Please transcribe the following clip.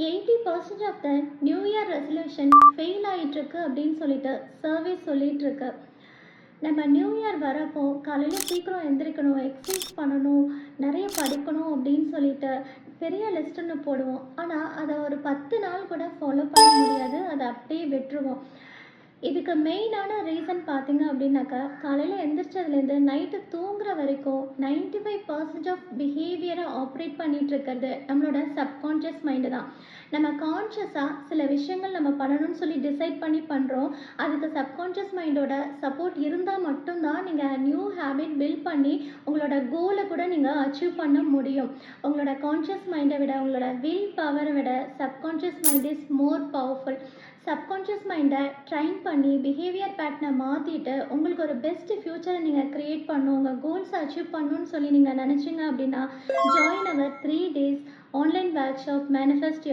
80% of the new year resolution fail ஆகிட்டுருக்கு அப்படின்னு சொல்லிட்டு சர்வே சொல்லிகிட்ருக்கு. நம்ம நியூ இயர் வரப்போ காலையில் சீக்கிரம் எந்திரிக்கணும், எக்ஸசைஸ் பண்ணணும், நிறைய படிக்கணும் அப்படின்னு சொல்லிட்டு பெரிய லிஸ்ட்டுன்னு போடுவோம். ஆனால் அதை ஒரு 10 நாள் கூட ஃபாலோ பண்ண முடியாது, அதை அப்படியே விட்டுருவோம். இதுக்கு மெயினான ரீசன் பார்த்தீங்க அப்படின்னாக்கா, காலையில் எந்திரிச்சதுலேருந்து நைட்டு தூங்குற வரைக்கும் 95% ஆஃப் பிஹேவியரை ஆப்ரேட் பண்ணிகிட்டு இருக்கிறது நம்மளோட சப்கான்ஷியஸ் மைண்டு தான். நம்ம கான்ஷியஸாக சில விஷயங்கள் நம்ம பண்ணணும்னு சொல்லி டிசைட் பண்ணி பண்ணுறோம். அதுக்கு சப்கான்ஷியஸ் மைண்டோட சப்போர்ட் இருந்தால் மட்டும்தான் நீங்கள் நியூ ஹேபிட் பில்ட் பண்ணி உங்களோட கோலை கூட நீங்கள் அச்சீவ் பண்ண முடியும். உங்களோட கான்ஷியஸ் மைண்டை விட, உங்களோட வில் பவரை விட subconscious mind is more powerful. Subconscious மைண்டை ட்ரைன் பண்ணி பிஹேவியர் பேட்டர்னை மாற்றிட்டு உங்களுக்கு ஒரு பெஸ்ட் ஃப்யூச்சரை நீங்கள் க்ரியேட் பண்ணணும், உங்கள் கோல்ஸை அச்சீவ் பண்ணணும்னு சொல்லி நீங்கள் நினச்சிங்க அப்படின்னா, join our 3 days online workshop manifest